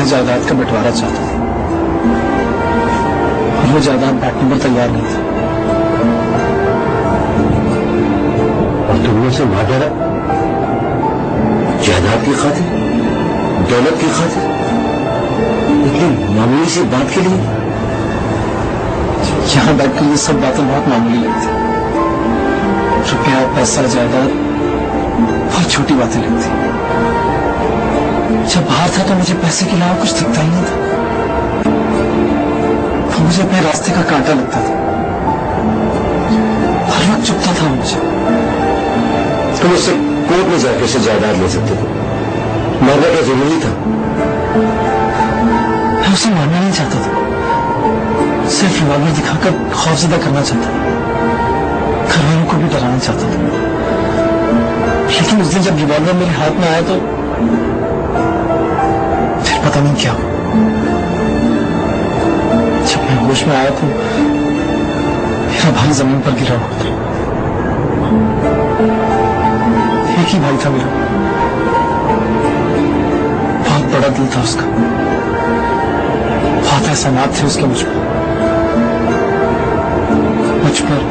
जायदाद का बंटवारा चाहता था और वो जायदाद बांटने पर तैयार नहीं था। और तुमने उसे मार डाला जायदाद की खातिर, दौलत की खातिर, इतनी मामूली सी बात के लिए? यहां बैठकर ये सब बातें बहुत मामूली लगती, रुपया, पैसा, जायदाद बहुत छोटी बातें लगती। जब बाहर था तो मुझे पैसे के अलावा कुछ दिखता ही नहीं था, तो मुझे अपने रास्ते का कांटा लगता था, हर वक्त चुभता था मुझे। तुम उससे कोर्ट में जाकर उसे जायदाद ले सकते थे, मारना क्या जरूरी था? मैं उसे मारना नहीं चाहता था, सिर्फ रिवॉल्वर दिखाकर खौफजदा करना चाहता था, घर वालों को भी डराना चाहता था। लेकिन उस दिन जब रिवॉल्वर मेरे हाथ में आया तो फिर पता नहीं क्या हुआ। जब मैं होश में आया तो मेरा भाई जमीन पर गिरा हुआ था। एक ही भाई था मेरा, बहुत बड़ा दिल था उसका, बहुत एहसानात थे उसके मुझ पर,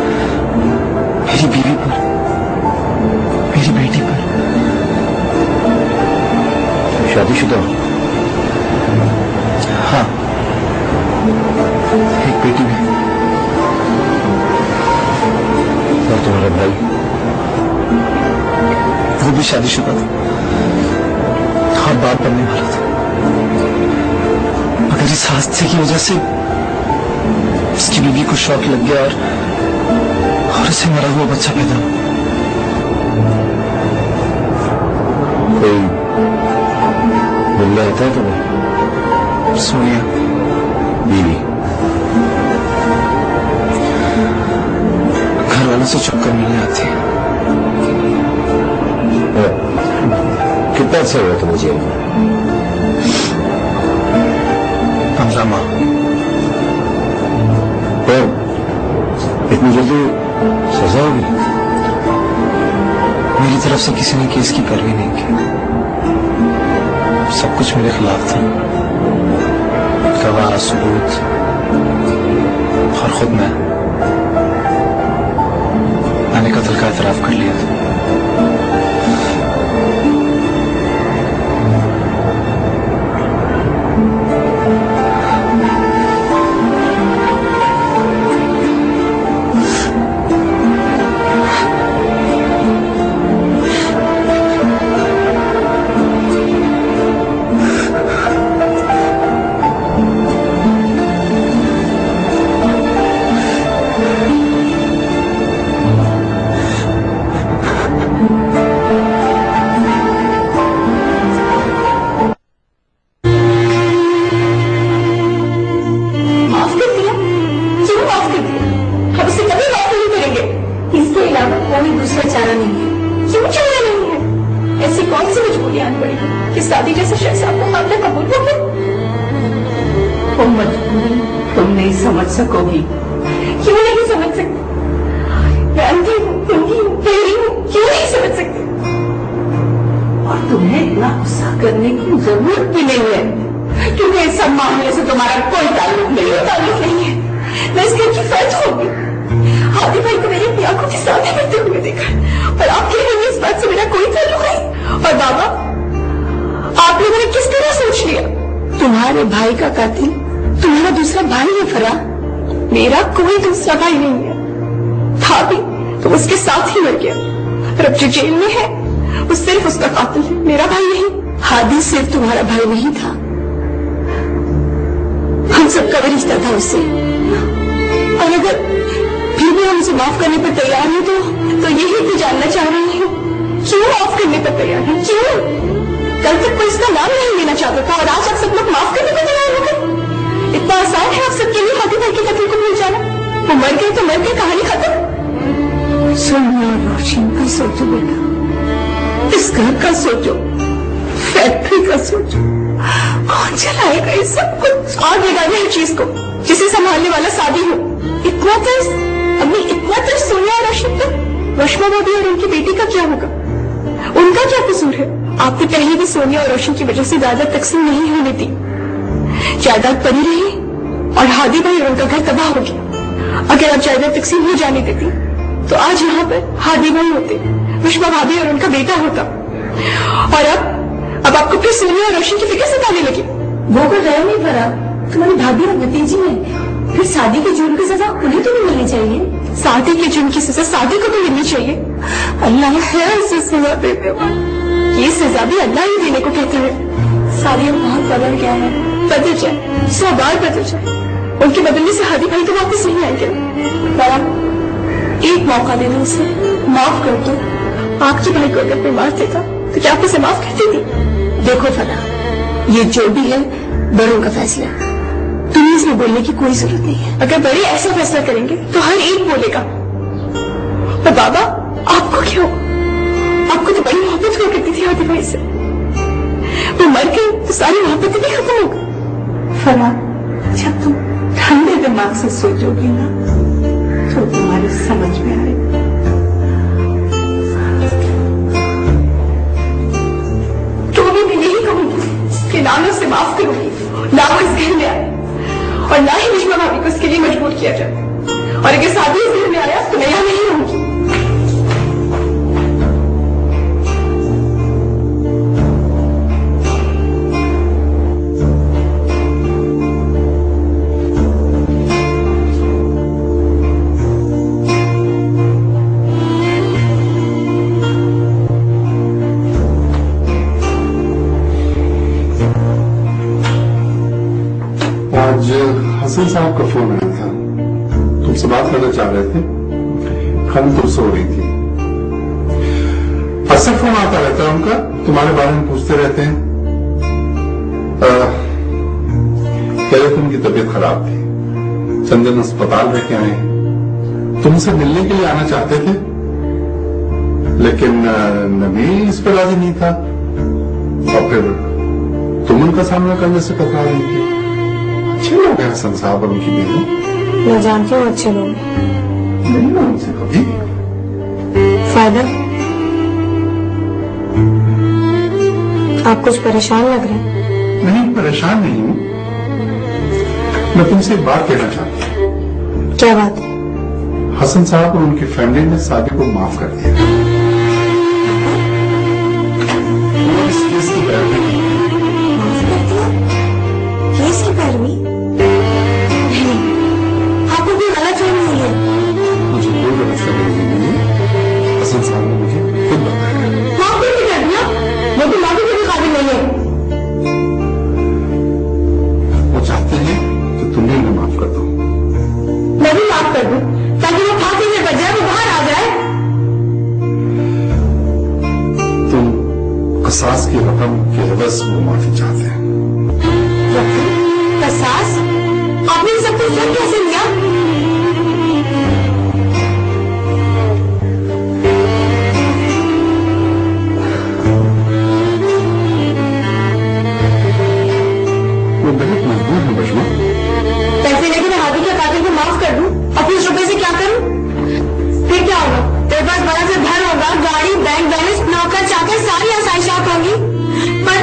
मेरी बीवी पर, मेरी बेटी पर। शादीशुदा? हाँ, एक बेटी भी। और तुम्हारा भाई? वो भी शादीशुदा था और बाप बनने वाला था, मगर इस हादसे की वजह से उसकी बीवी को शौक लग गया और उसे मरा हुआ बच्चा पैदा हुआ। कोई मिलने आता है तुम्हें? सोनिया बीवी? घर वालों से छुपकर मिलने आती है। कितना अच्छा हुआ तुम्हें जेल में? 15 माह। इतनी जल्दी सजा होगी? मेरी तरफ से किसी ने केस की पैरवी नहीं की, सब कुछ मेरे खिलाफ था। गवाह, सबूत और खुद मैंने कत्ल का एतराफ कर लिया था। तुम नहीं समझ सकोगी। क्यों नहीं समझ सकती? मैं अंधी हूँ, गंदी हूँ, बहरी हूँ, क्यों नहीं समझ सकती? और तुम्हें इतना गुस्सा करने की जरूरत भी नहीं है, क्योंकि इस सब मामले से तुम्हारा कोई ताल्लुक नहीं है। ताल्लुक नहीं है, मैं इस घर की फर्ज होगी। हादी भाई को मेरी आंखों के सामने करते हुए देखा और आप कह रही हैं इस बात से मेरा कोई ताल्लुक नहीं। और बाबा, आप लोगों ने किस तरह सोच लिया? तुम्हारे भाई का कातिल तुम्हारा दूसरा भाई है फरा। मेरा कोई दूसरा भाई नहीं है, था भी तो उसके साथ ही मर गया। और अब जो जेल में है वो सिर्फ उसका कातिल है, मेरा भाई नहीं। हादी सिर्फ तुम्हारा भाई नहीं था, हम सबका भी रिश्ता था उससे। और अगर फिर भी हम उसे माफ करने पर तैयार हैं तो यही तो जानना चाह रही हूँ, क्यों माफ करने पर तैयार है? क्यों? कल तक कोई इसका नाम नहीं लेना चाहता था और आज आप सब लोग माफ करने पर तैयार हो गए। इतना आसान है आप सबके लिए हादी भाई के कत्ल को भूल जाना? वो मर गए तो मर गए, कहानी खत्म। सोनिया और रोशन का सोचो बेटा, इस घर का सोचो, फैक्ट्री का सोचो। कौन चलाएगा इस सब कुछ? आग लगाने हर चीज को, जिसे संभालने वाला सादी हो। इतना तरस अम्मी, इतना तरस सोनिया और रोशन पर। रश्मा भाभी और उनकी बेटी का क्या होगा? उनका क्या कसूर है? आपने पहले भी सोनिया और रोशन की वजह से ज्यादा तकसीम नहीं होने दी। जायदाद पड़ी रही और हादी भाई और उनका घर तबाह हो गया। अगर आप जायदाद तकसीम हो जाने देती तो आज यहाँ पर हादी भाई होते, रुश्मा भाभी और उनका बेटा होता। और अब आपको फिर सोनिया और रोशन की फिक्र सताने लगी। वो को रह नहीं पड़ा, तुम्हारी भाभी और भतीजी है, फिर शादी के जुर्म की सजा उन्हें तो नहीं मिलनी चाहिए। शादी के जुर्म की सजा शादी को तो मिलनी चाहिए। अल्लाह है उसे सजा देते हो, ये सजा भी अल्लाह ही देने को कहता है। शादी में बहुत बदल गया है, बदल जाए, 100 बार बदल जाए, उनके बदलने से हादी भाई तो वापस नहीं आएंगे। बड़ा एक मौका दे दो उसे, माफ कर दो। आपके भाई को अगर कोई मार देता तो क्या आप उसे माफ करती थी? देखो फना, ये जो भी है बड़ों का फैसला है, तुम्हें इसमें बोलने की कोई जरूरत नहीं है। अगर बड़े ऐसा फैसला करेंगे तो हर एक बोलेगा। और बाबा आपको क्यों? आपको तो बड़ी मोहब्बत हुआ करती थी हादी भाई से, वो मर गई तो सारी मोहब्बत भी खत्म हो गई। फना, जब तुम ठंडे दिमाग से सोचोगी ना तो तुम्हारी समझ में आएगा। तो भी मैं यही कहूंगी कि ना मैं उसे माफ करूंगी, ना वो इस घर में आए और ना ही रुश्मा भाभी को इसके लिए मजबूर किया जाए। और अगर शादी इस घर में आया तो मैं यहाँ नहीं रहूंगी। आज हसन साहब का फोन आया था, तुमसे बात करना चाह रहे थे। खाली तुम सो रही थी। अक्सर फोन आता रहता है उनका, तुम्हारे बारे में पूछते रहते हैं। कह रहे थे उनकी तबीयत खराब थी, चंद दिन अस्पताल रह के आए हैं। तुमसे मिलने के लिए आना चाहते थे, लेकिन नबी इस पर राजी नहीं था और फिर तुम उनका सामना करने से कतरा रही थी। अच्छे लोग हैं हसन साहब और उनकी बीवी। मैं जानती हूँ अच्छे लोग। नहीं ना उनसे कभी फायदा, आप कुछ परेशान लग रहे हैं। नहीं, परेशान नहीं हूँ। मैं तुमसे एक बात कहना चाहती हूँ। क्या बात? हसन साहब और उनकी फैमिली ने शादी को माफ कर दिया। वो इस केस की पैरवी नहीं। केस की पैरवी? नहीं, आपको कोई गलत फहमी हुई है। मुझे कोई गलत फहमी नहीं है। हसन साहब ने मुझे खुद बताया। माफ भी नहीं कर दिया, वो तो माफी के भी काबिल नहीं है। वो चाहते हैं कि तुम भी उन्हें माफ कर दो। मैं भी माफ कर दूं ताकि वो फांसी से बच जाए, वो बाहर आ जाए। तुम कसास की रकम के एवज वो माफी चाहते हैं। कसास? आपने सब कुछ सुन कैसे लिया? वो बहुत मजबूर है बशमा। पैसे लेके मैं हादी के कातिल को माफ कर दूं और फिर उस रुपए से क्या करूं? फिर क्या होगा? तेरे पास बड़ा सा घर होगा, गाड़ी, बैंक बैलेंस, नौकर चाकर, सारी आसाइशात होंगी, पर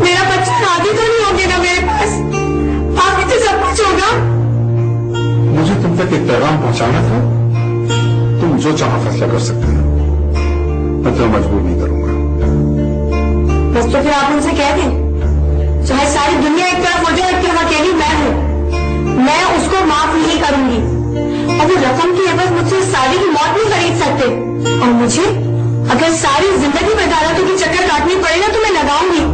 मेरा बच्चा हादी तो नहीं होंगे ना मेरे पास। आपकी तो सब कुछ होगा। मुझे तुम तक एक पैगाम पहुंचाना था। तुम जो चाहो फैसला कर सकते हो, मैं तुम्हें मजबूर नहीं करूंगा। बस तो फिर आप उनसे कह दें, चाहे सारी दुनिया एक तरफ हो जाए, एक तरफ अकेली मैं हूं, मैं उसको माफ नहीं करूंगी। और वो रकम की एवज मुझसे सारी की मौत नहीं खरीद सकते। और मुझे अगर सारी जिंदगी में अदालतों की चक्कर काटनी पड़ेगा तो मैं लगाऊंगी।